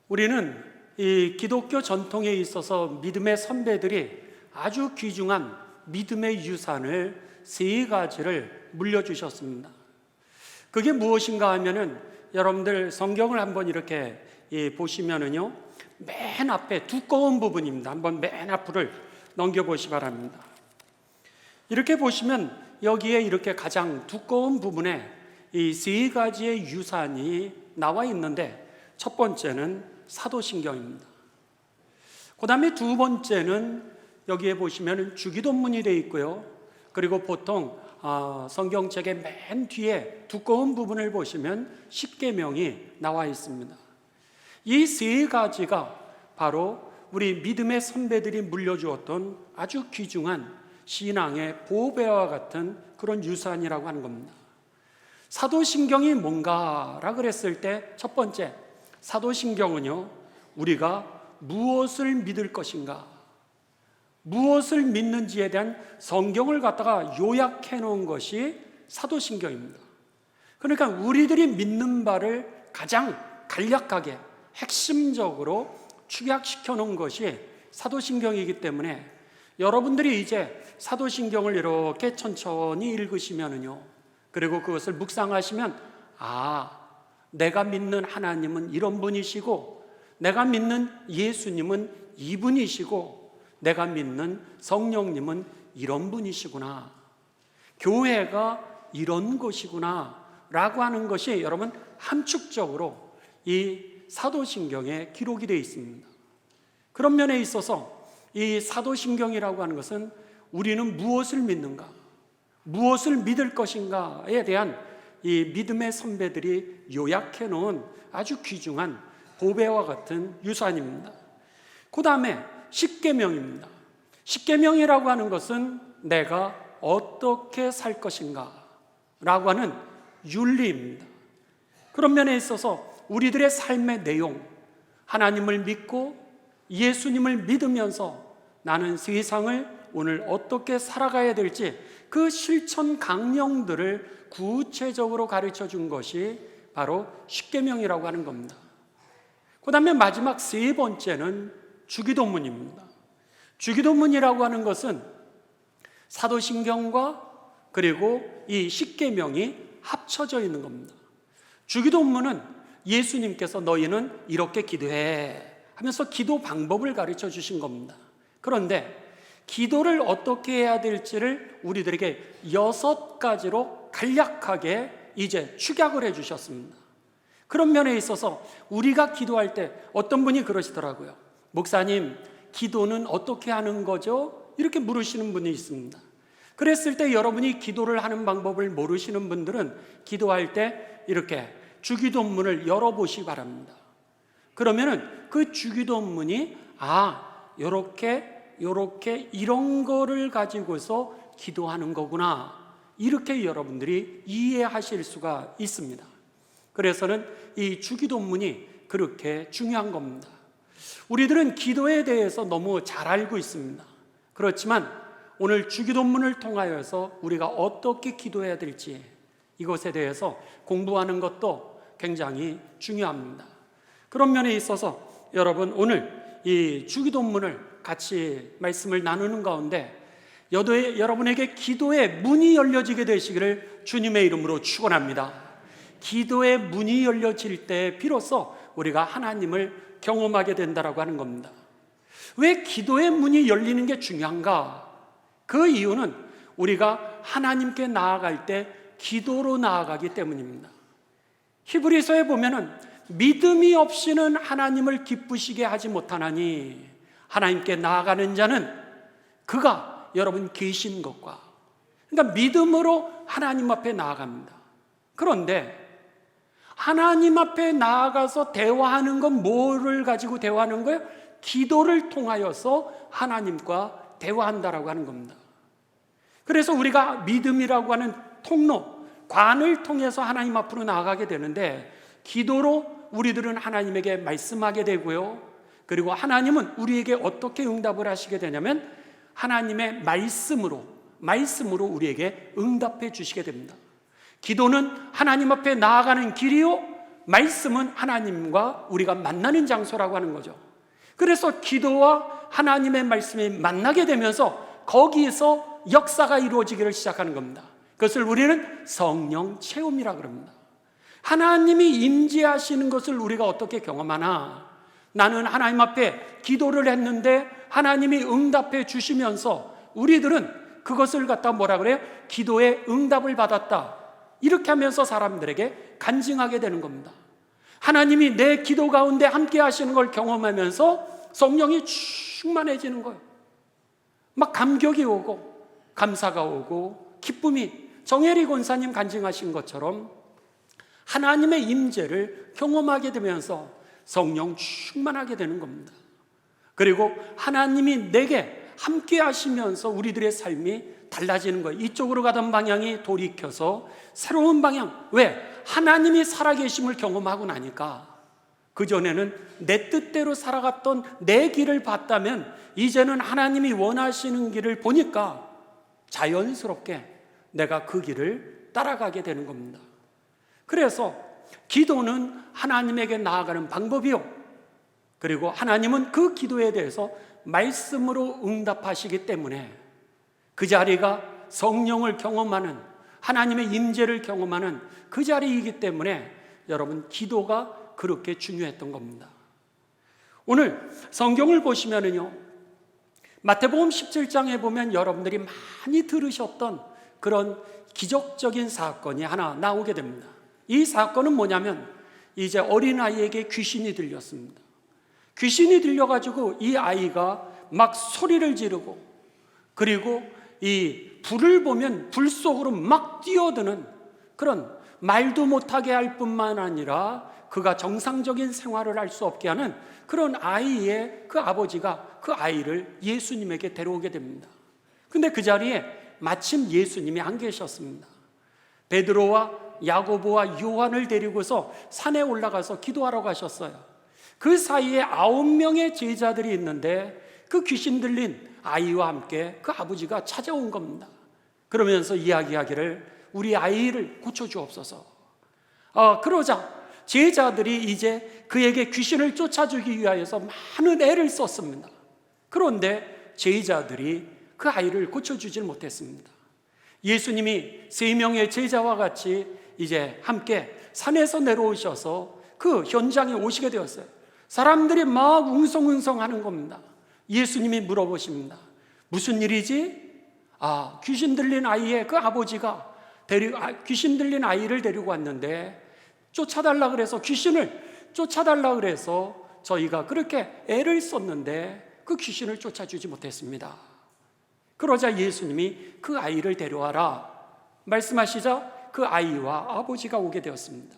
우리는 이 기독교 전통에 있어서 믿음의 선배들이 아주 귀중한 믿음의 유산을 세 가지를 물려주셨습니다. 그게 무엇인가 하면은 여러분들 성경을 한번 이렇게 보시면은요, 맨 앞에 두꺼운 부분입니다. 한번 맨 앞을 넘겨보시 바랍니다. 이렇게 보시면 여기에 이렇게 가장 두꺼운 부분에 이 세 가지의 유산이 나와 있는데, 첫 번째는 사도신경입니다. 그 다음에 두 번째는 여기에 보시면 주기도문이 되어 있고요. 그리고 보통 성경책의 맨 뒤에 두꺼운 부분을 보시면 십계명이 나와 있습니다. 이 세 가지가 바로 우리 믿음의 선배들이 물려주었던 아주 귀중한 신앙의 보배와 같은 그런 유산이라고 하는 겁니다. 사도신경이 뭔가라 그랬을 때 첫 번째, 사도신경은요, 우리가 무엇을 믿을 것인가, 무엇을 믿는지에 대한 성경을 갖다가 요약해 놓은 것이 사도신경입니다. 그러니까 우리들이 믿는 바를 가장 간략하게 핵심적으로 축약시켜 놓은 것이 사도신경이기 때문에 여러분들이 이제 사도신경을 이렇게 천천히 읽으시면은요, 그리고 그것을 묵상하시면, 내가 믿는 하나님은 이런 분이시고, 내가 믿는 예수님은 이분이시고, 내가 믿는 성령님은 이런 분이시구나, 교회가 이런 것이구나 라고 하는 것이 여러분 함축적으로 이 사도신경에 기록이 되어 있습니다. 그런 면에 있어서 이 사도신경이라고 하는 것은 우리는 무엇을 믿는가, 무엇을 믿을 것인가에 대한 이 믿음의 선배들이 요약해 놓은 아주 귀중한 보배와 같은 유산입니다. 그 다음에 십계명입니다. 십계명이라고 하는 것은 내가 어떻게 살 것인가 라고 하는 윤리입니다. 그런 면에 있어서 우리들의 삶의 내용, 하나님을 믿고 예수님을 믿으면서 나는 세상을 오늘 어떻게 살아가야 될지 그 실천 강령들을 구체적으로 가르쳐 준 것이 바로 십계명이라고 하는 겁니다. 그 다음에 마지막 세 번째는 주기도문입니다. 주기도문이라고 하는 것은 사도신경과 그리고 이 십계명이 합쳐져 있는 겁니다. 주기도문은 예수님께서 너희는 이렇게 기도해 하면서 기도 방법을 가르쳐 주신 겁니다. 그런데 기도를 어떻게 해야 될지를 우리들에게 6가지로 간략하게 이제 축약을 해 주셨습니다. 그런 면에 있어서 우리가 기도할 때 어떤 분이 그러시더라고요. 목사님, 기도는 어떻게 하는 거죠? 이렇게 물으시는 분이 있습니다. 그랬을 때 여러분이 기도를 하는 방법을 모르시는 분들은 기도할 때 이렇게 주기도문을 열어보시기 바랍니다. 그러면은 그 주기도문이 요렇게 이런 거를 가지고서 기도하는 거구나, 이렇게 여러분들이 이해하실 수가 있습니다. 그래서는 이 주기도문이 그렇게 중요한 겁니다. 우리들은 기도에 대해서 너무 잘 알고 있습니다. 그렇지만 오늘 주기도문을 통하여서 우리가 어떻게 기도해야 될지 이것에 대해서 공부하는 것도 굉장히 중요합니다. 그런 면에 있어서 여러분, 오늘 이 주기도문을 같이 말씀을 나누는 가운데 여러분에게 기도의 문이 열려지게 되시기를 주님의 이름으로 축원합니다. 기도의 문이 열려질 때 비로소 우리가 하나님을 경험하게 된다라고 하는 겁니다. 왜 기도의 문이 열리는 게 중요한가? 그 이유는 우리가 하나님께 나아갈 때 기도로 나아가기 때문입니다. 히브리서에 보면은 믿음이 없이는 하나님을 기쁘시게 하지 못하나니 하나님께 나아가는 자는 그가 여러분 계신 것과, 그러니까 믿음으로 하나님 앞에 나아갑니다. 그런데 하나님 앞에 나아가서 대화하는 건 뭐를 가지고 대화하는 거예요? 기도를 통하여서 하나님과 대화한다라고 하는 겁니다. 그래서 우리가 믿음이라고 하는 통로, 관을 통해서 하나님 앞으로 나아가게 되는데, 기도로 우리들은 하나님에게 말씀하게 되고요, 그리고 하나님은 우리에게 어떻게 응답을 하시게 되냐면 하나님의 말씀으로 우리에게 응답해 주시게 됩니다. 기도는 하나님 앞에 나아가는 길이요, 말씀은 하나님과 우리가 만나는 장소라고 하는 거죠. 그래서 기도와 하나님의 말씀이 만나게 되면서 거기에서 역사가 이루어지기를 시작하는 겁니다. 그것을 우리는 성령 체험이라고 합니다. 하나님이 임재하시는 것을 우리가 어떻게 경험하나? 나는 하나님 앞에 기도를 했는데 하나님이 응답해 주시면서 우리들은 그것을 갖다 뭐라 그래요? 기도의 응답을 받았다. 이렇게 하면서 사람들에게 간증하게 되는 겁니다. 하나님이 내 기도 가운데 함께 하시는 걸 경험하면서 성령이 충만해지는 거예요. 막 감격이 오고 감사가 오고 기쁨이, 정혜리 권사님 간증하신 것처럼 하나님의 임재를 경험하게 되면서 성령 충만하게 되는 겁니다. 그리고 하나님이 내게 함께 하시면서 우리들의 삶이 달라지는 거예요. 이쪽으로 가던 방향이 돌이켜서 새로운 방향. 왜? 하나님이 살아계심을 경험하고 나니까. 그전에는 내 뜻대로 살아갔던 내 길을 봤다면 이제는 하나님이 원하시는 길을 보니까 자연스럽게 내가 그 길을 따라가게 되는 겁니다. 그래서 기도는 하나님에게 나아가는 방법이요, 그리고 하나님은 그 기도에 대해서 말씀으로 응답하시기 때문에 그 자리가 성령을 경험하는, 하나님의 임재를 경험하는 그 자리이기 때문에 여러분, 기도가 그렇게 중요했던 겁니다. 오늘 성경을 보시면은요, 마태복음 17장에 보면 여러분들이 많이 들으셨던 그런 기적적인 사건이 하나 나오게 됩니다. 이 사건은 뭐냐면 이제 어린아이에게 귀신이 들렸습니다. 귀신이 들려가지고 이 아이가 막 소리를 지르고, 그리고 이 불을 보면 불 속으로 막 뛰어드는 그런, 말도 못하게 할 뿐만 아니라 그가 정상적인 생활을 할 수 없게 하는 그런 아이의 그 아버지가 그 아이를 예수님에게 데려오게 됩니다. 근데 그 자리에 마침 예수님이 안 계셨습니다. 베드로와 야고보와 요한을 데리고서 산에 올라가서 기도하러 가셨어요. 그 사이에 9명의 제자들이 있는데 그 귀신 들린 아이와 함께 그 아버지가 찾아온 겁니다. 그러면서 이야기하기를 우리 아이를 고쳐주옵소서. 그러자 제자들이 이제 그에게 귀신을 쫓아주기 위하여서 많은 애를 썼습니다. 그런데 제자들이 그 아이를 고쳐주질 못했습니다. 예수님이 3명의 제자와 같이 이제 함께 산에서 내려오셔서 그 현장에 오시게 되었어요. 사람들이 막 웅성웅성 하는 겁니다. 예수님이 물어보십니다. 무슨 일이지? 귀신 들린 아이의 그 아버지가 귀신 들린 아이를 데리고 왔는데 쫓아달라 그래서, 귀신을 쫓아달라 그래서 저희가 그렇게 애를 썼는데 그 귀신을 쫓아주지 못했습니다. 그러자 예수님이 그 아이를 데려와라 말씀하시자 그 아이와 아버지가 오게 되었습니다.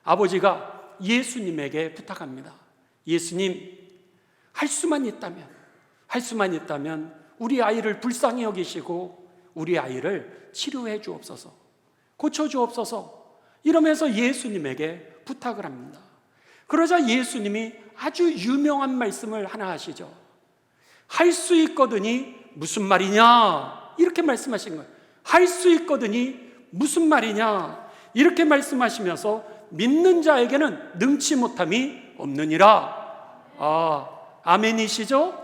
아버지가 예수님에게 부탁합니다. 예수님, 할 수만 있다면 우리 아이를 불쌍히 여기시고 우리 아이를 치료해 주옵소서, 고쳐 주옵소서, 이러면서 예수님에게 부탁을 합니다. 그러자 예수님이 아주 유명한 말씀을 하나 하시죠. 할 수 있거든이 무슨 말이냐, 이렇게 말씀하신 거예요. 할 수 있거든이 무슨 말이냐, 이렇게 말씀하시면서 믿는 자에게는 능치 못함이 없느니라. 아멘이시죠?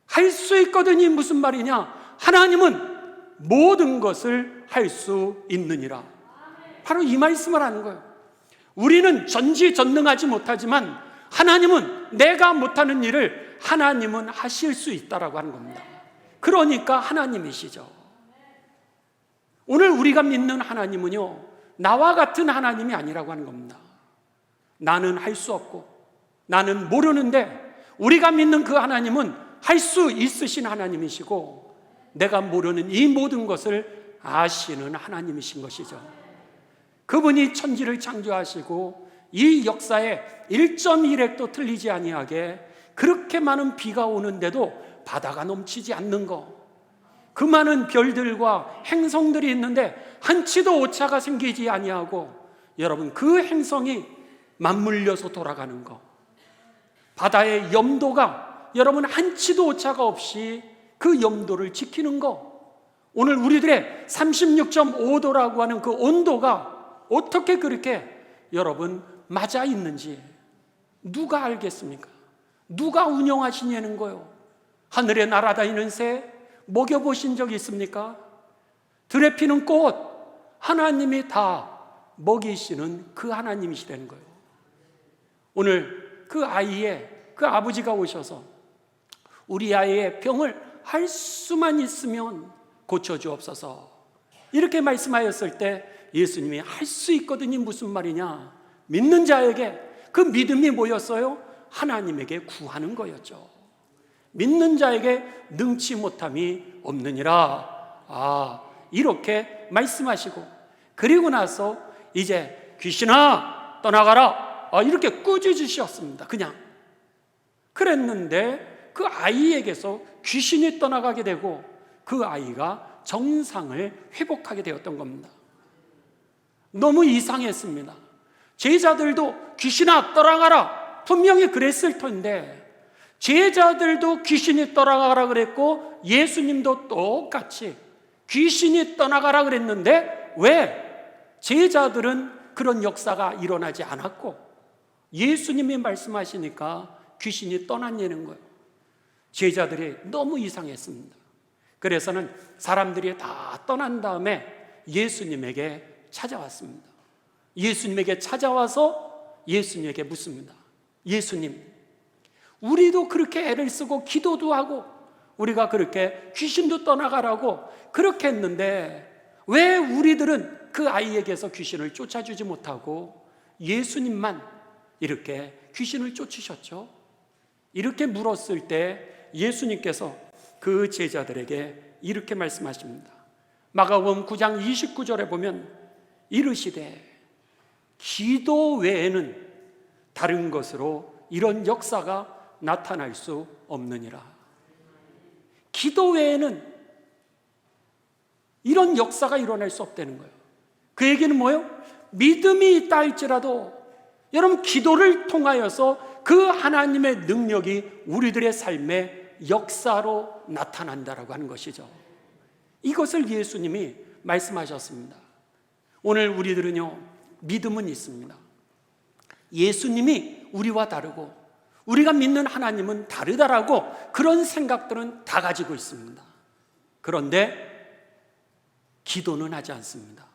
할 수 있거든이 무슨 말이냐, 하나님은 모든 것을 할 수 있느니라. 바로 이 말씀을 하는 거예요. 우리는 전지전능하지 못하지만 하나님은 내가 못하는 일을 하나님은 하실 수 있다라고 하는 겁니다. 그러니까 하나님이시죠. 오늘 우리가 믿는 하나님은요, 나와 같은 하나님이 아니라고 하는 겁니다. 나는 할 수 없고 나는 모르는데 우리가 믿는 그 하나님은 할 수 있으신 하나님이시고 내가 모르는 이 모든 것을 아시는 하나님이신 것이죠. 그분이 천지를 창조하시고 이 역사에 1.1핵도 틀리지 아니하게 그렇게 많은 비가 오는데도 바다가 넘치지 않는 것, 그 많은 별들과 행성들이 있는데 한치도 오차가 생기지 아니하고, 여러분, 그 행성이 맞물려서 돌아가는 것, 바다의 염도가 여러분 한치도 오차가 없이 그 염도를 지키는 것, 오늘 우리들의 36.5도라고 하는 그 온도가 어떻게 그렇게 여러분 맞아 있는지 누가 알겠습니까? 누가 운영하시냐는 거요. 하늘에 날아다니는 새 먹여보신 적 있습니까? 들에 피는 꽃 하나님이 다 먹이시는 그 하나님이시라는 거예요. 오늘 그 아이의 그 아버지가 오셔서 우리 아이의 병을 할 수만 있으면 고쳐주옵소서 이렇게 말씀하였을 때 예수님이 할 수 있거든요. 무슨 말이냐? 믿는 자에게 그 믿음이 뭐였어요? 하나님에게 구하는 거였죠. 믿는 자에게 능치 못함이 없느니라. 이렇게 말씀하시고, 그리고 나서 이제 귀신아 떠나가라 이렇게 꾸짖으셨습니다. 그냥 그랬는데 그 아이에게서 귀신이 떠나가게 되고 그 아이가 정상을 회복하게 되었던 겁니다. 너무 이상했습니다. 제자들도 귀신아 떠나가라 분명히 그랬을 텐데 제자들도 귀신이 떠나가라 그랬고 예수님도 똑같이 귀신이 떠나가라 그랬는데 왜 제자들은 그런 역사가 일어나지 않았고 예수님이 말씀하시니까 귀신이 떠났냐는 거예요. 제자들이 너무 이상했습니다. 그래서는 사람들이 다 떠난 다음에 예수님에게 찾아왔습니다. 예수님에게 찾아와서 예수님에게 묻습니다. 예수님, 우리도 그렇게 애를 쓰고 기도도 하고 우리가 그렇게 귀신도 떠나가라고 그렇게 했는데 왜 우리들은 그 아이에게서 귀신을 쫓아주지 못하고 예수님만 이렇게 귀신을 쫓으셨죠? 이렇게 물었을 때 예수님께서 그 제자들에게 이렇게 말씀하십니다. 마가복음 9장 29절에 보면 이르시되 기도 외에는 다른 것으로 이런 역사가 나타날 수 없느니라. 기도 외에는 이런 역사가 일어날 수 없다는 거예요. 그 얘기는 뭐예요? 믿음이 있다 할지라도 여러분 기도를 통하여서 그 하나님의 능력이 우리들의 삶의 역사로 나타난다라고 하는 것이죠. 이것을 예수님이 말씀하셨습니다. 오늘 우리들은요 믿음은 있습니다. 예수님이 우리와 다르고 우리가 믿는 하나님은 다르다라고 그런 생각들은 다 가지고 있습니다. 그런데 기도는 하지 않습니다.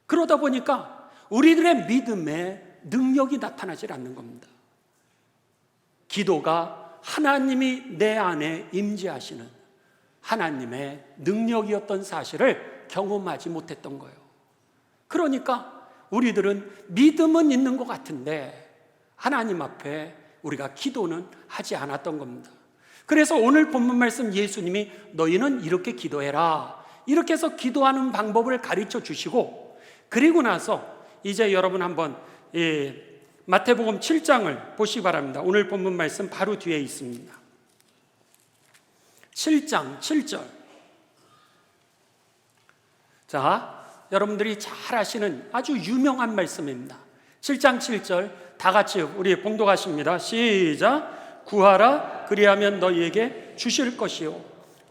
그러다 보니까 우리들의 믿음에 능력이 나타나질 않는 겁니다. 기도가 하나님이 내 안에 임재하시는 하나님의 능력이었던 사실을 경험하지 못했던 거예요. 그러니까 우리들은 믿음은 있는 것 같은데 하나님 앞에 우리가 기도는 하지 않았던 겁니다. 그래서 오늘 본문 말씀 예수님이 너희는 이렇게 기도해라 이렇게 해서 기도하는 방법을 가르쳐 주시고 그리고 나서 이제 여러분 한번 마태복음 7장을 보시기 바랍니다. 오늘 본문 말씀 바로 뒤에 있습니다. 7장 7절. 자, 여러분들이 잘 아시는 아주 유명한 말씀입니다. 7장 7절 다 같이 우리 봉독하십니다. 시작. 구하라 그리하면 너희에게 주실 것이요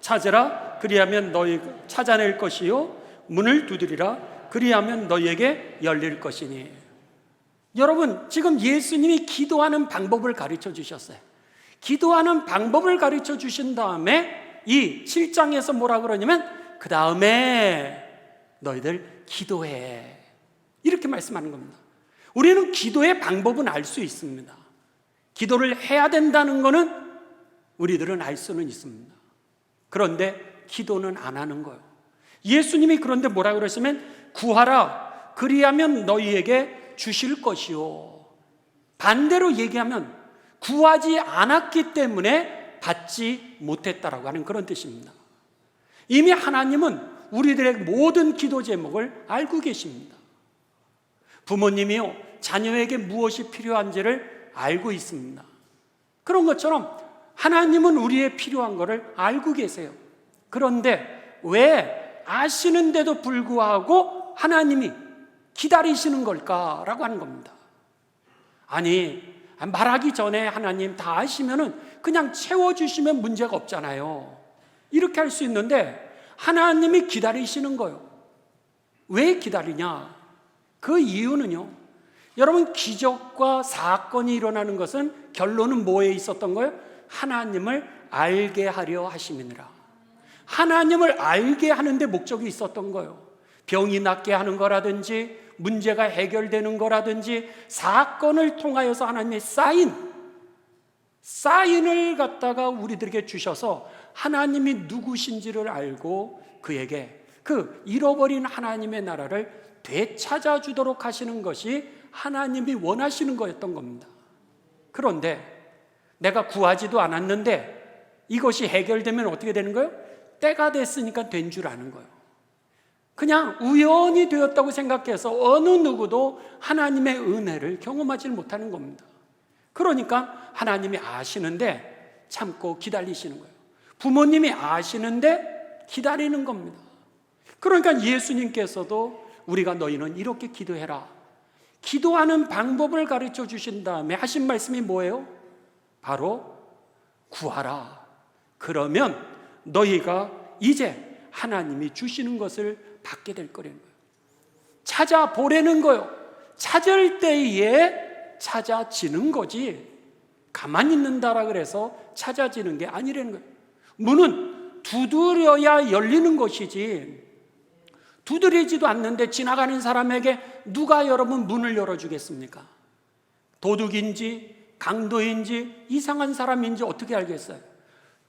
찾으라 그리하면 너희 찾아낼 것이요 문을 두드리라 그리하면 너희에게 열릴 것이니. 여러분 지금 예수님이 기도하는 방법을 가르쳐 주셨어요. 기도하는 방법을 가르쳐 주신 다음에 이 7장에서 뭐라 그러냐면 그 다음에 너희들 기도해 이렇게 말씀하는 겁니다. 우리는 기도의 방법은 알 수 있습니다. 기도를 해야 된다는 것은 우리들은 알 수는 있습니다. 그런데 기도는 안 하는 거예요. 예수님이 그런데 뭐라 그러시면 구하라 그리하면 너희에게 주실 것이요. 반대로 얘기하면 구하지 않았기 때문에 받지 못했다라고 하는 그런 뜻입니다. 이미 하나님은 우리들의 모든 기도 제목을 알고 계십니다. 부모님이요 자녀에게 무엇이 필요한지를 알고 있습니다. 그런 것처럼 하나님은 우리의 필요한 것을 알고 계세요. 그런데 왜 아시는데도 불구하고 하나님이 기다리시는 걸까라고 하는 겁니다. 아니 말하기 전에 하나님 다 아시면은 그냥 채워주시면 문제가 없잖아요. 이렇게 할 수 있는데 하나님이 기다리시는 거예요. 왜 기다리냐? 그 이유는요 여러분, 기적과 사건이 일어나는 것은 결론은 뭐에 있었던 거예요? 하나님을 알게 하려 하심이니라. 하나님을 알게 하는데 목적이 있었던 거예요. 병이 낫게 하는 거라든지 문제가 해결되는 거라든지 사건을 통하여서 하나님의 사인을 갖다가 우리들에게 주셔서 하나님이 누구신지를 알고 그에게 그 잃어버린 하나님의 나라를 되찾아 주도록 하시는 것이 하나님이 원하시는 거였던 겁니다. 그런데 내가 구하지도 않았는데 이것이 해결되면 어떻게 되는 거예요? 때가 됐으니까 된 줄 아는 거예요. 그냥 우연히 되었다고 생각해서 어느 누구도 하나님의 은혜를 경험하지 못하는 겁니다. 그러니까 하나님이 아시는데 참고 기다리시는 거예요. 부모님이 아시는데 기다리는 겁니다. 그러니까 예수님께서도 우리가 너희는 이렇게 기도해라, 기도하는 방법을 가르쳐 주신 다음에 하신 말씀이 뭐예요? 바로 구하라. 그러면 너희가 이제 하나님이 주시는 것을 받게 될 거라는 거예요. 찾아보라는 거예요. 찾을 때에 찾아지는 거지 가만히 있는다라 그래서 찾아지는 게 아니라는 거예요. 문은 두드려야 열리는 것이지 두드리지도 않는데 지나가는 사람에게 누가 여러분 문을 열어주겠습니까? 도둑인지 강도인지 이상한 사람인지 어떻게 알겠어요?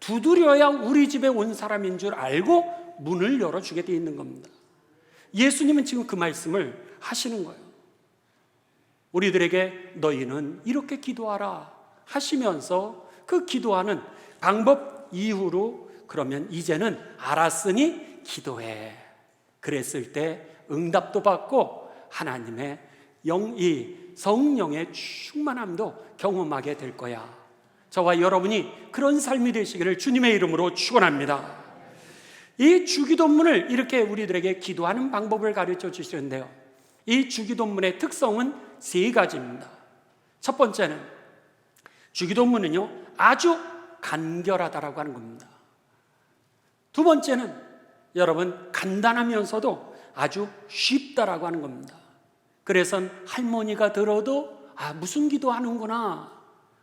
두드려야 우리 집에 온 사람인 줄 알고 문을 열어주게 돼 있는 겁니다. 예수님은 지금 그 말씀을 하시는 거예요. 우리들에게 너희는 이렇게 기도하라 하시면서 그 기도하는 방법 이후로 그러면 이제는 알았으니 기도해. 그랬을 때 응답도 받고 하나님의 이 성령의 충만함도 경험하게 될 거야. 저와 여러분이 그런 삶이 되시기를 주님의 이름으로 축원합니다. 이 주기도문을 이렇게 우리들에게 기도하는 방법을 가르쳐 주시는데요, 이 주기도문의 특성은 세 가지입니다. 첫 번째는 주기도문은요 아주 간결하다라고 하는 겁니다. 두 번째는 여러분 간단하면서도 아주 쉽다라고 하는 겁니다. 그래서 할머니가 들어도 무슨 기도하는구나,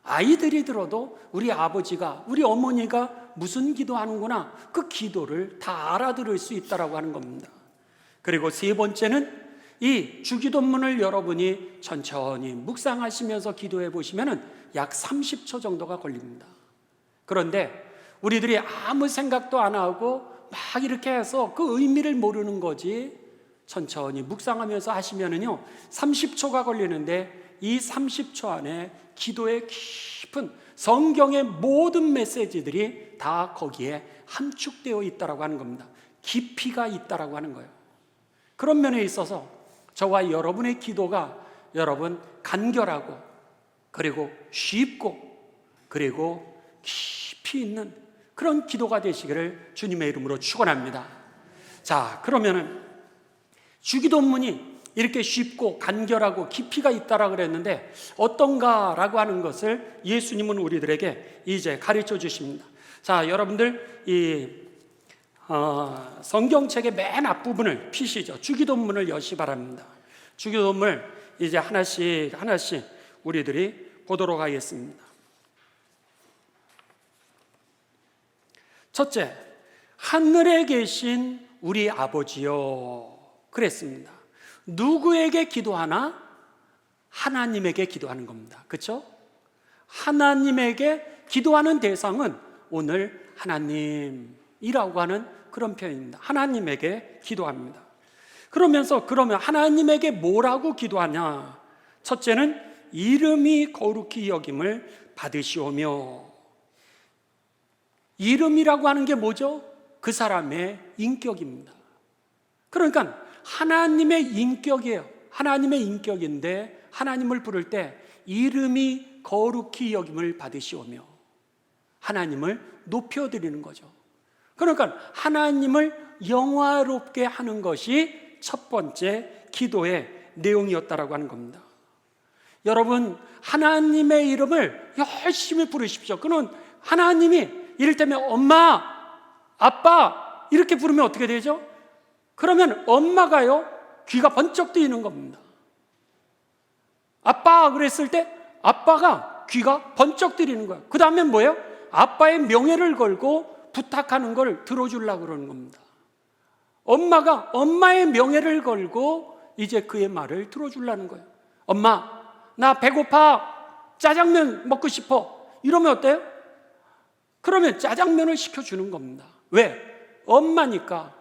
아이들이 들어도 우리 아버지가 우리 어머니가 무슨 기도하는구나, 그 기도를 다 알아들을 수 있다라고 하는 겁니다. 그리고 세 번째는 이 주기도문을 여러분이 천천히 묵상하시면서 기도해 보시면 약 30초 정도가 걸립니다. 그런데 우리들이 아무 생각도 안 하고 막 이렇게 해서 그 의미를 모르는 거지, 천천히 묵상하면서 하시면은요 30초가 걸리는데 이 30초 안에 기도의 깊은 성경의 모든 메시지들이 다 거기에 함축되어 있다라고 하는 겁니다. 깊이가 있다라고 하는 거예요. 그런 면에 있어서 저와 여러분의 기도가 여러분 간결하고 그리고 쉽고 그리고 깊이 있는 그런 기도가 되시기를 주님의 이름으로 축원합니다. 자, 그러면은 주기도문이 이렇게 쉽고 간결하고 깊이가 있다라 그랬는데 어떤가라고 하는 것을 예수님은 우리들에게 이제 가르쳐 주십니다. 자, 여러분들 이 성경책의 맨 앞부분을 피시죠. 주기도문을 여시 바랍니다. 주기도문을 이제 하나씩 우리들이 보도록 하겠습니다. 첫째, 하늘에 계신 우리 아버지요 그랬습니다. 누구에게 기도하나? 하나님에게 기도하는 겁니다. 그렇죠? 하나님에게 기도하는 대상은 오늘 하나님이라고 하는 그런 표현입니다. 하나님에게 기도합니다. 그러면 하나님에게 뭐라고 기도하냐? 첫째는 이름이 거룩히 여김을 받으시오며, 이름이라고 하는 게 뭐죠? 그 사람의 인격입니다. 그러니까 하나님의 인격이에요. 하나님의 인격인데 하나님을 부를 때 이름이 거룩히 여김을 받으시오며 하나님을 높여드리는 거죠. 그러니까 하나님을 영화롭게 하는 것이 첫 번째 기도의 내용이었다라고 하는 겁니다. 여러분, 하나님의 이름을 열심히 부르십시오. 그는 하나님이 이를테면 엄마, 아빠 이렇게 부르면 어떻게 되죠? 그러면 엄마가요 귀가 번쩍 뜨이는 겁니다. 아빠 그랬을 때 아빠가 귀가 번쩍 뜨리는 거예요. 그 다음에 뭐예요? 아빠의 명예를 걸고 부탁하는 걸 들어주려고 그러는 겁니다. 엄마가 엄마의 명예를 걸고 이제 그의 말을 들어주려는 거예요. 엄마, 나 배고파. 짜장면 먹고 싶어. 이러면 어때요? 그러면 짜장면을 시켜주는 겁니다. 왜? 엄마니까.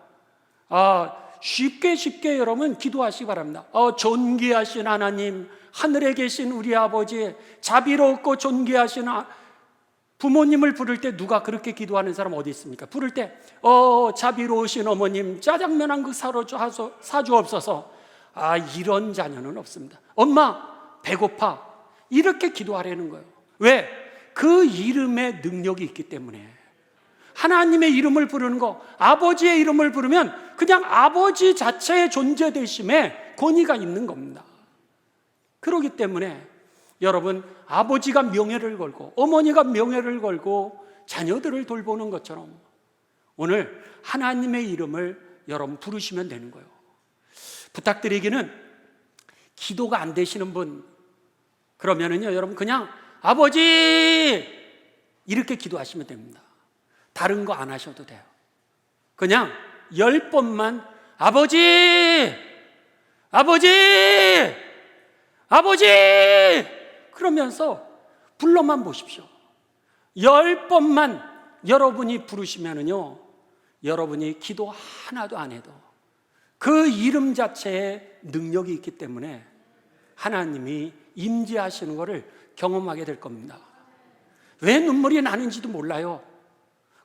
쉽게 여러분 기도하시기 바랍니다. 존귀하신 하나님, 하늘에 계신 우리 아버지, 자비롭고 존귀하신 부모님을 부를 때 누가 그렇게 기도하는 사람 어디 있습니까? 부를 때 자비로우신 어머님, 짜장면 한 그릇 사주옵소서. 이런 자녀는 없습니다. 엄마 배고파. 이렇게 기도하라는 거예요. 왜? 그 이름의 능력이 있기 때문에. 하나님의 이름을 부르는 거, 아버지의 이름을 부르면 그냥 아버지 자체의 존재되심에 권위가 있는 겁니다. 그렇기 때문에 여러분, 아버지가 명예를 걸고 어머니가 명예를 걸고 자녀들을 돌보는 것처럼 오늘 하나님의 이름을 여러분 부르시면 되는 거예요. 부탁드리기는, 기도가 안 되시는 분 그러면은요 여러분 그냥 아버지 이렇게 기도하시면 됩니다. 다른 거 안 하셔도 돼요. 그냥 10번만 아버지 아버지 아버지 그러면서 불러만 보십시오. 10번만 여러분이 부르시면은요 여러분이 기도 하나도 안 해도 그 이름 자체에 능력이 있기 때문에 하나님이 임재하시는 것을 경험하게 될 겁니다. 왜 눈물이 나는지도 몰라요.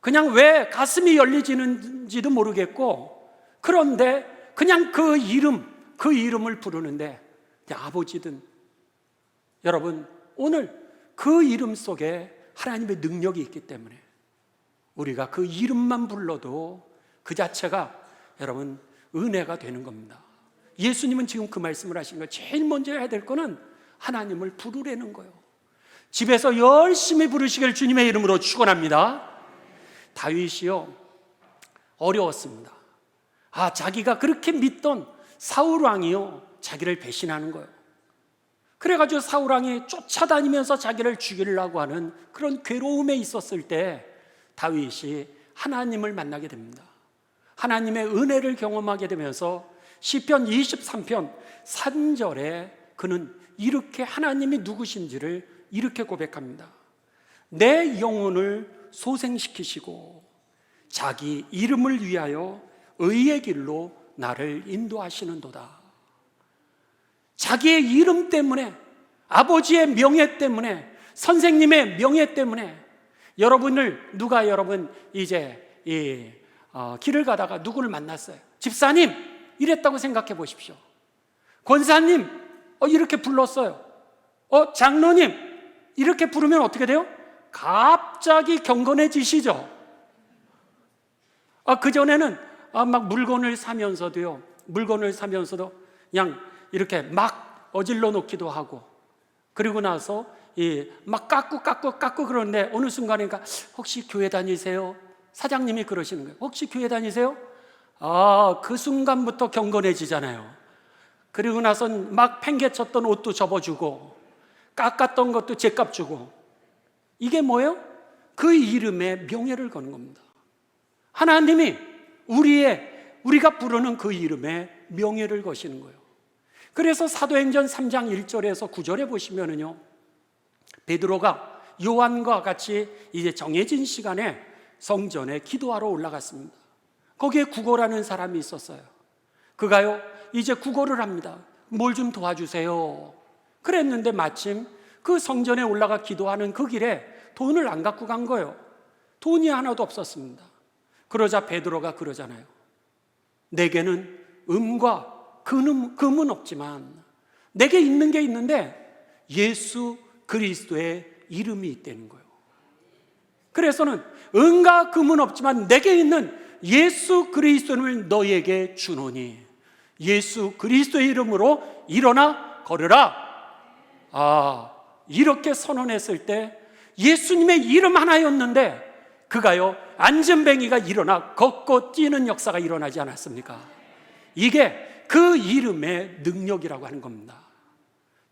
그냥 왜 가슴이 열리지는지도 모르겠고, 그런데 그냥 그 이름을 부르는데 아버지든, 여러분 오늘 그 이름 속에 하나님의 능력이 있기 때문에 우리가 그 이름만 불러도 그 자체가 여러분 은혜가 되는 겁니다. 예수님은 지금 그 말씀을 하신 거예요. 제일 먼저 해야 될 거는 하나님을 부르라는 거예요. 집에서 열심히 부르시길 주님의 이름으로 축원합니다. 다윗이요 어려웠습니다. 자기가 그렇게 믿던 사울왕이요 자기를 배신하는 거예요. 그래가지고 사울왕이 쫓아다니면서 자기를 죽이려고 하는 그런 괴로움에 있었을 때 다윗이 하나님을 만나게 됩니다. 하나님의 은혜를 경험하게 되면서 시편 23편 3절에 그는 이렇게 하나님이 누구신지를 이렇게 고백합니다. 내 영혼을 소생시키시고 자기 이름을 위하여 의의 길로 나를 인도하시는도다. 자기의 이름 때문에, 아버지의 명예 때문에, 선생님의 명예 때문에 누가 여러분 이제 길을 가다가 누구를 만났어요. 집사님 이랬다고 생각해 보십시오. 권사님 이렇게 불렀어요. 장로님 이렇게 부르면 어떻게 돼요? 갑자기 경건해지시죠. 그전에는 막 물건을 사면서도 그냥 이렇게 막 어질러 놓기도 하고, 그리고 나서 막 깎고 그러는데 어느 순간이니까 혹시 교회 다니세요? 사장님이 그러시는 거예요. 혹시 교회 다니세요? 그 순간부터 경건해지잖아요. 그리고 나서 막 팽개쳤던 옷도 접어주고 깎았던 것도 제값 주고. 이게 뭐예요? 그 이름에 명예를 거는 겁니다. 하나님이 우리가 부르는 그 이름에 명예를 거시는 거예요. 그래서 사도행전 3장 1절에서 9절에 보시면은요 베드로가 요한과 같이 이제 정해진 시간에 성전에 기도하러 올라갔습니다. 거기에 구걸하는 사람이 있었어요. 그가요 이제 구걸을 합니다. 뭘 좀 도와주세요. 그랬는데 마침 그 성전에 올라가 기도하는 그 길에 돈을 안 갖고 간 거예요. 돈이 하나도 없었습니다. 그러자 베드로가 그러잖아요. 내게는 은과 금은 없지만 내게 있는 게 있는데 예수 그리스도의 이름이 있다는 거예요. 그래서는 은과 금은 없지만 내게 있는 예수 그리스도를 너희에게 주노니 예수 그리스도의 이름으로 일어나 걸으라. 이렇게 선언했을 때 예수님의 이름 하나였는데 그가요 안전뱅이가 일어나 걷고 뛰는 역사가 일어나지 않았습니까? 이게 그 이름의 능력이라고 하는 겁니다.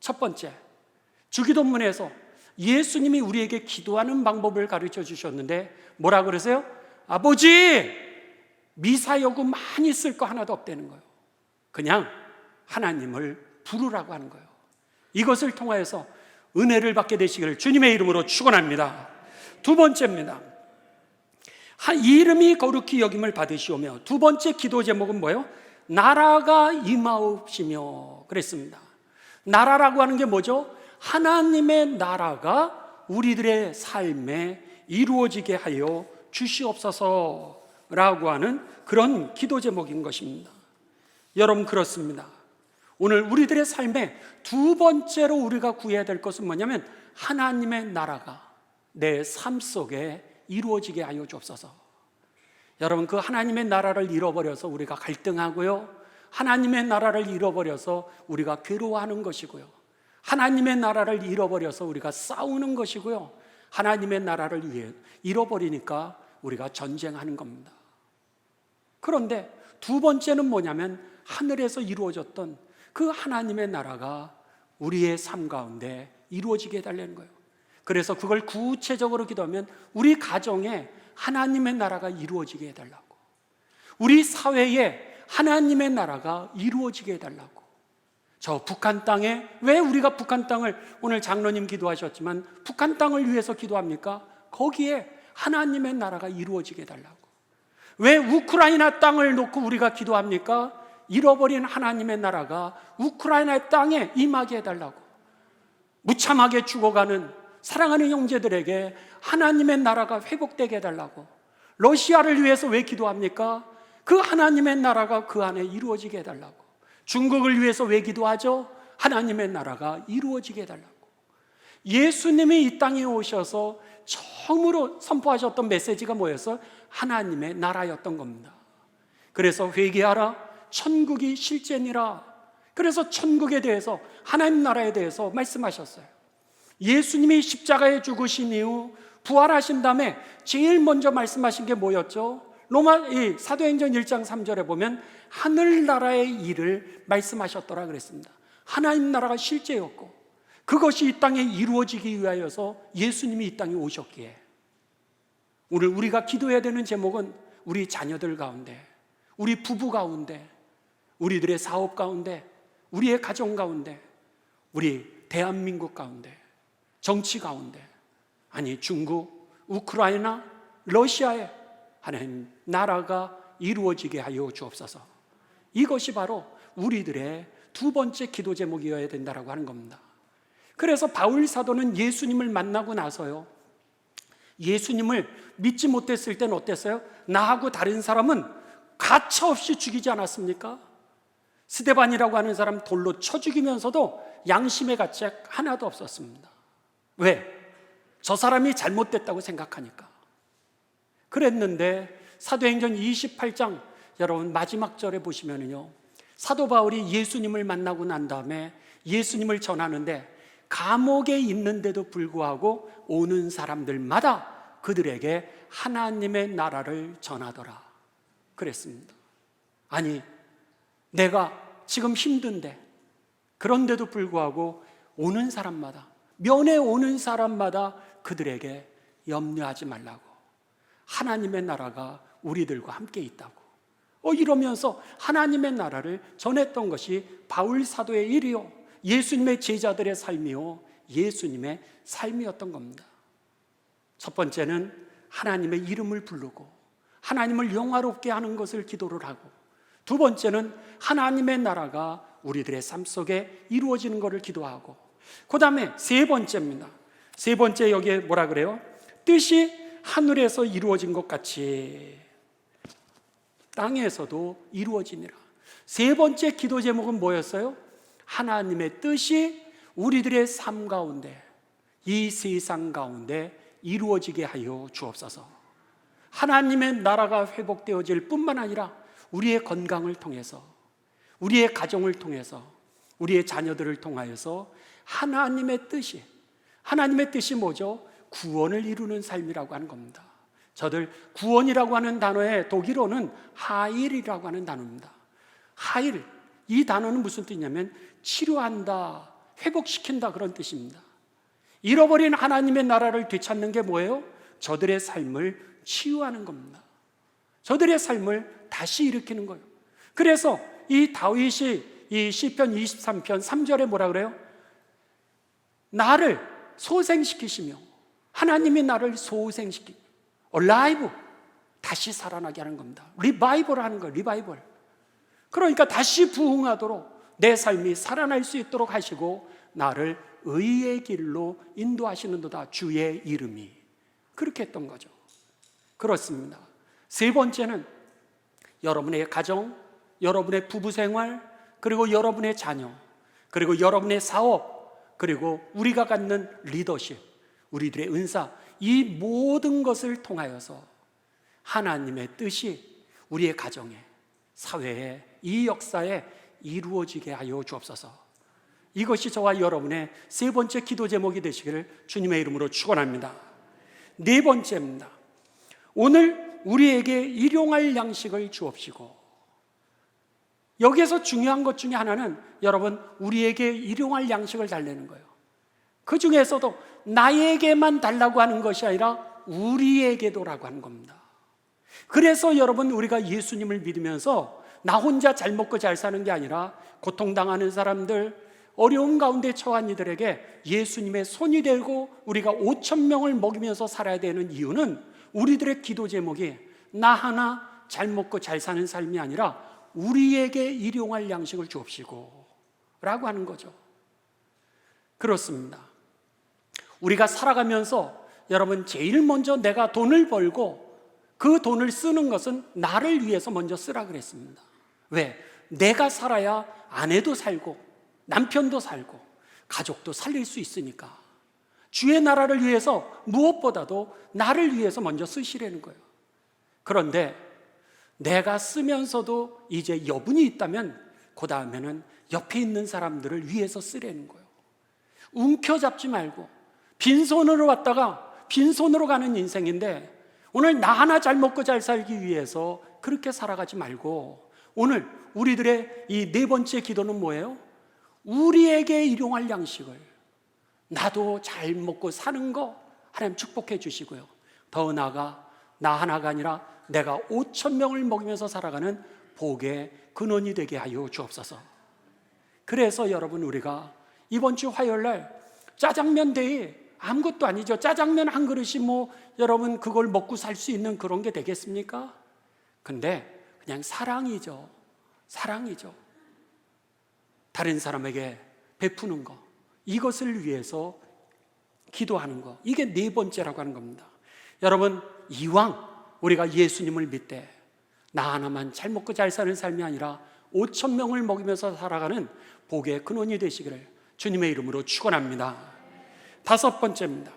첫 번째, 주기도문에서 예수님이 우리에게 기도하는 방법을 가르쳐 주셨는데 뭐라 그러세요? 아버지, 미사 요구 많이 쓸 거 하나도 없다는 거예요. 그냥 하나님을 부르라고 하는 거예요. 이것을 통하여서 은혜를 받게 되시기를 주님의 이름으로 축원합니다. 두 번째입니다. 이름이 거룩히 여김을 받으시오며, 두 번째 기도 제목은 뭐예요? 나라가 임하옵시며 그랬습니다. 나라라고 하는 게 뭐죠? 하나님의 나라가 우리들의 삶에 이루어지게 하여 주시옵소서라고 하는 그런 기도 제목인 것입니다. 여러분, 그렇습니다. 오늘 우리들의 삶에 두 번째로 우리가 구해야 될 것은 뭐냐면 하나님의 나라가 내 삶 속에 이루어지게 하여 주옵소서. 여러분, 그 하나님의 나라를 잃어버려서 우리가 갈등하고요, 하나님의 나라를 잃어버려서 우리가 괴로워하는 것이고요, 하나님의 나라를 잃어버려서 우리가 싸우는 것이고요, 하나님의 나라를 잃어버리니까 우리가 전쟁하는 겁니다. 그런데 두 번째는 뭐냐면 하늘에서 이루어졌던 그 하나님의 나라가 우리의 삶 가운데 이루어지게 해달라는 거예요. 그래서 그걸 구체적으로 기도하면 우리 가정에 하나님의 나라가 이루어지게 해달라고, 우리 사회에 하나님의 나라가 이루어지게 해달라고. 저 북한 땅에, 왜 우리가 북한 땅을, 오늘 장로님 기도하셨지만 북한 땅을 위해서 기도합니까? 거기에 하나님의 나라가 이루어지게 해달라고. 왜 우크라이나 땅을 놓고 우리가 기도합니까? 잃어버린 하나님의 나라가 우크라이나 땅에 임하게 해달라고. 무참하게 죽어가는 사랑하는 형제들에게 하나님의 나라가 회복되게 해달라고. 러시아를 위해서 왜 기도합니까? 그 하나님의 나라가 그 안에 이루어지게 해달라고. 중국을 위해서 왜 기도하죠? 하나님의 나라가 이루어지게 해달라고. 예수님이 이 땅에 오셔서 처음으로 선포하셨던 메시지가 뭐였어요? 하나님의 나라였던 겁니다. 그래서 회개하라, 천국이 실제니라. 그래서 천국에 대해서, 하나님 나라에 대해서 말씀하셨어요. 예수님이 십자가에 죽으신 이후 부활하신 다음에 제일 먼저 말씀하신 게 뭐였죠? 사도행전 1장 3절에 보면 하늘나라의 일을 말씀하셨더라 그랬습니다. 하나님 나라가 실제였고 그것이 이 땅에 이루어지기 위하여서 예수님이 이 땅에 오셨기에, 오늘 우리가 기도해야 되는 제목은 우리 자녀들 가운데, 우리 부부 가운데, 우리들의 사업 가운데, 우리의 가정 가운데, 우리 대한민국 가운데, 정치 가운데, 아니 중국, 우크라이나, 러시아에 하나님 나라가 이루어지게 하여 주옵소서. 이것이 바로 우리들의 두 번째 기도 제목이어야 된다고 하는 겁니다. 그래서 바울 사도는 예수님을 만나고 나서요, 예수님을 믿지 못했을 때는 어땠어요? 나하고 다른 사람은 가차없이 죽이지 않았습니까? 스데반이라고 하는 사람 돌로 쳐 죽이면서도 양심의 가책 하나도 없었습니다. 왜? 저 사람이 잘못됐다고 생각하니까. 그랬는데 사도행전 28장 여러분 마지막 절에 보시면은요, 사도 바울이 예수님을 만나고 난 다음에 예수님을 전하는데 감옥에 있는데도 불구하고 오는 사람들마다 그들에게 하나님의 나라를 전하더라 그랬습니다. 아니, 내가 지금 힘든데 그런데도 불구하고 오는 사람마다, 면회 오는 사람마다 그들에게 염려하지 말라고, 하나님의 나라가 우리들과 함께 있다고 이러면서 하나님의 나라를 전했던 것이 바울 사도의 일이요, 예수님의 제자들의 삶이요, 예수님의 삶이었던 겁니다. 첫 번째는 하나님의 이름을 부르고 하나님을 영화롭게 하는 것을 기도를 하고, 두 번째는 하나님의 나라가 우리들의 삶 속에 이루어지는 것을 기도하고, 그 다음에 세 번째입니다. 세 번째 여기에 뭐라 그래요? 뜻이 하늘에서 이루어진 것 같이 땅에서도 이루어지니라. 세 번째 기도 제목은 뭐였어요? 하나님의 뜻이 우리들의 삶 가운데, 이 세상 가운데 이루어지게 하여 주옵소서. 하나님의 나라가 회복되어질 뿐만 아니라 우리의 건강을 통해서, 우리의 가정을 통해서, 우리의 자녀들을 통하여서 하나님의 뜻이 뭐죠? 구원을 이루는 삶이라고 하는 겁니다. 저들 구원이라고 하는 단어의 독일어는 하일이라고 하는 단어입니다. 하일, 이 단어는 무슨 뜻이냐면 치료한다, 회복시킨다, 그런 뜻입니다. 잃어버린 하나님의 나라를 되찾는 게 뭐예요? 저들의 삶을 치유하는 겁니다. 저들의 삶을 다시 일으키는 거예요. 그래서 이 다윗이 이 시편 23편 3절에 뭐라 그래요? 나를 소생시키시며, 하나님이 나를 소생시키며, alive, 다시 살아나게 하는 겁니다. 리바이벌 하는 거예요. 리바이벌. 그러니까 다시 부흥하도록 내 삶이 살아날 수 있도록 하시고 나를 의의 길로 인도하시는도다, 주의 이름이. 그렇게 했던 거죠. 그렇습니다. 세 번째는 여러분의 가정, 여러분의 부부생활, 그리고 여러분의 자녀, 그리고 여러분의 사업, 그리고 우리가 갖는 리더십, 우리들의 은사, 이 모든 것을 통하여서 하나님의 뜻이 우리의 가정에, 사회에, 이 역사에 이루어지게 하여 주옵소서. 이것이 저와 여러분의 세 번째 기도 제목이 되시기를 주님의 이름으로 축원합니다. 네 번째입니다. 오늘 우리에게 일용할 양식을 주옵시고. 여기에서 중요한 것 중에 하나는 여러분, 우리에게 일용할 양식을 달라는 거예요. 그 중에서도 나에게만 달라고 하는 것이 아니라 우리에게도라고 하는 겁니다. 그래서 여러분, 우리가 예수님을 믿으면서 나 혼자 잘 먹고 잘 사는 게 아니라 고통당하는 사람들, 어려운 가운데 처한 이들에게 예수님의 손이 되고 우리가 5,000명을 먹이면서 살아야 되는 이유는 우리들의 기도 제목이 나 하나 잘 먹고 잘 사는 삶이 아니라 우리에게 일용할 양식을 주옵시고 라고 하는 거죠. 그렇습니다. 우리가 살아가면서 여러분, 제일 먼저 내가 돈을 벌고 그 돈을 쓰는 것은 나를 위해서 먼저 쓰라 그랬습니다. 왜? 내가 살아야 아내도 살고 남편도 살고 가족도 살릴 수 있으니까. 주의 나라를 위해서 무엇보다도 나를 위해서 먼저 쓰시라는 거예요. 그런데 내가 쓰면서도 이제 여분이 있다면 그 다음에는 옆에 있는 사람들을 위해서 쓰라는 거예요. 움켜잡지 말고 빈손으로 왔다가 빈손으로 가는 인생인데, 오늘 나 하나 잘 먹고 잘 살기 위해서 그렇게 살아가지 말고, 오늘 우리들의 이 네 번째 기도는 뭐예요? 우리에게 일용할 양식을, 나도 잘 먹고 사는 거 하나님 축복해 주시고요, 더 나아가 나 하나가 아니라 내가 5,000명을 먹이면서 살아가는 복의 근원이 되게 하여 주옵소서. 그래서 여러분, 우리가 이번 주 화요일날 짜장면 데이, 아무것도 아니죠. 짜장면 한 그릇이 여러분 그걸 먹고 살 수 있는 그런 게 되겠습니까? 근데 그냥 사랑이죠. 사랑이죠. 다른 사람에게 베푸는 거, 이것을 위해서 기도하는 거, 이게 네 번째라고 하는 겁니다. 여러분, 이왕 우리가 예수님을 믿되 나 하나만 잘 먹고 잘 사는 삶이 아니라 5,000명을 먹이면서 살아가는 복의 근원이 되시기를 주님의 이름으로 축원합니다. 다섯 번째입니다.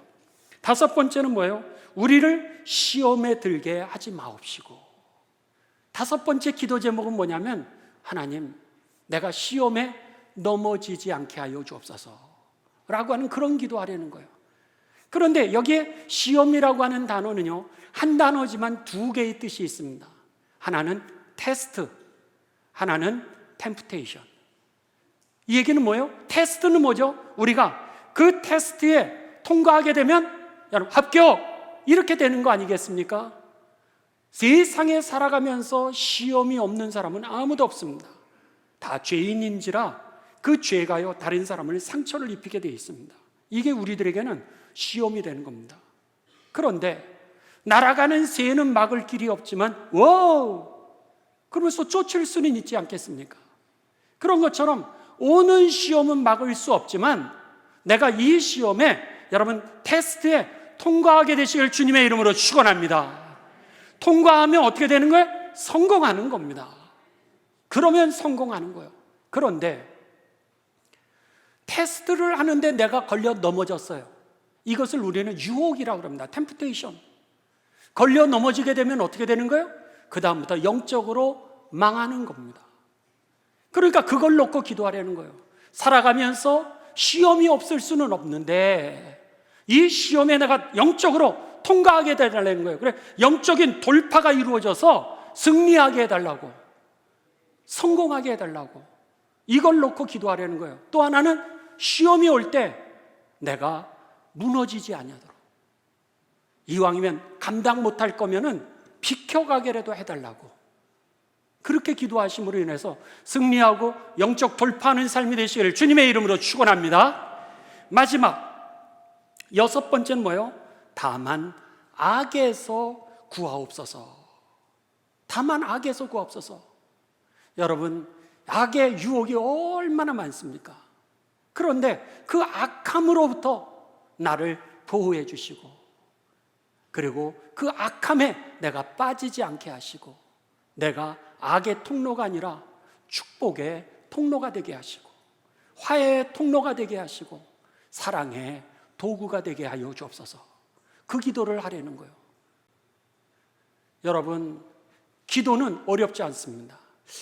다섯 번째는 뭐예요? 우리를 시험에 들게 하지 마옵시고. 다섯 번째 기도 제목은 뭐냐면, 하나님, 내가 시험에 넘어지지 않게 하여 주옵소서 라고 하는 그런 기도하려는 거예요. 그런데 여기에 시험이라고 하는 단어는요, 한 단어지만 두 개의 뜻이 있습니다. 하나는 테스트, 하나는 템프테이션. 이 얘기는 뭐예요? 테스트는 뭐죠? 우리가 그 테스트에 통과하게 되면 여러분 합격, 이렇게 되는 거 아니겠습니까? 세상에 살아가면서 시험이 없는 사람은 아무도 없습니다. 다 죄인인지라 그 죄가요 다른 사람을 상처를 입히게 되어 있습니다. 이게 우리들에게는 시험이 되는 겁니다. 그런데 날아가는 새는 막을 길이 없지만 와우! 그러면서 쫓을 수는 있지 않겠습니까? 그런 것처럼 오는 시험은 막을 수 없지만 내가 이 시험에, 여러분 테스트에 통과하게 되시길 주님의 이름으로 축원합니다. 통과하면 어떻게 되는 거예요? 성공하는 겁니다. 그러면 성공하는 거예요. 그런데 테스트를 하는데 내가 걸려 넘어졌어요. 이것을 우리는 유혹이라고 합니다. 템프테이션. 걸려 넘어지게 되면 어떻게 되는 거예요? 그 다음부터 영적으로 망하는 겁니다. 그러니까 그걸 놓고 기도하려는 거예요. 살아가면서 시험이 없을 수는 없는데 이 시험에 내가 영적으로 통과하게 해달라는 거예요. 그래, 영적인 돌파가 이루어져서 승리하게 해달라고, 성공하게 해달라고, 이걸 놓고 기도하려는 거예요. 또 하나는 시험이 올 때 내가 무너지지 아니하도록, 이왕이면 감당 못할 거면은 비켜가게라도 해달라고 그렇게 기도하심으로 인해서 승리하고 영적 돌파하는 삶이 되시기를 주님의 이름으로 축원합니다. 마지막 6번째는 뭐예요? 다만 악에서 구하옵소서. 다만 악에서 구하옵소서. 여러분, 악의 유혹이 얼마나 많습니까? 그런데 그 악함으로부터 나를 보호해 주시고, 그리고 그 악함에 내가 빠지지 않게 하시고, 내가 악의 통로가 아니라 축복의 통로가 되게 하시고, 화해의 통로가 되게 하시고, 사랑의 도구가 되게 하여 주옵소서. 그 기도를 하려는 거예요. 여러분, 기도는 어렵지 않습니다.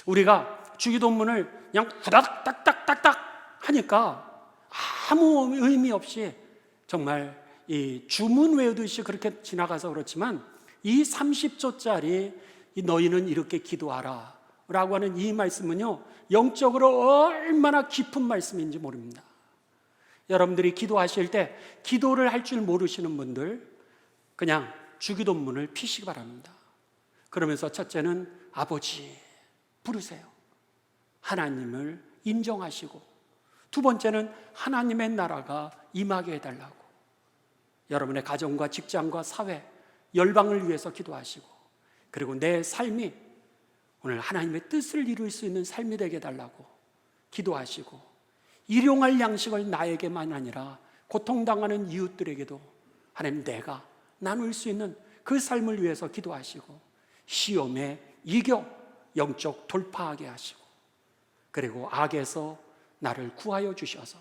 우리가 주기도문을 그냥 후다닥닥닥닥 하니까 아무 의미 없이 정말 이 주문 외우듯이 그렇게 지나가서 그렇지만, 이 30조짜리 너희는 이렇게 기도하라 라고 하는 이 말씀은요, 영적으로 얼마나 깊은 말씀인지 모릅니다. 여러분들이 기도하실 때 기도를 할 줄 모르시는 분들 그냥 주기도문을 피시기 바랍니다. 그러면서 첫째는 아버지 부르세요. 하나님을 인정하시고, 두 번째는 하나님의 나라가 임하게 해달라고, 여러분의 가정과 직장과 사회, 열방을 위해서 기도하시고, 그리고 내 삶이 오늘 하나님의 뜻을 이룰 수 있는 삶이 되게 해달라고 기도하시고, 일용할 양식을 나에게만 아니라 고통당하는 이웃들에게도 하나님 내가 나눌 수 있는 그 삶을 위해서 기도하시고, 시험에 이겨 영적 돌파하게 하시고, 그리고 악에서 나를 구하여 주셔서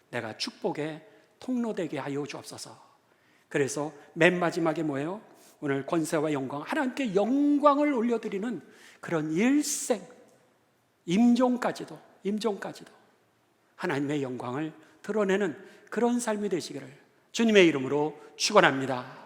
내가 축복의 통로되게 하여 주옵소서. 그래서 맨 마지막에 뭐예요? 오늘 권세와 영광, 하나님께 영광을 올려드리는 그런 일생, 임종까지도 하나님의 영광을 드러내는 그런 삶이 되시기를 주님의 이름으로 축원합니다.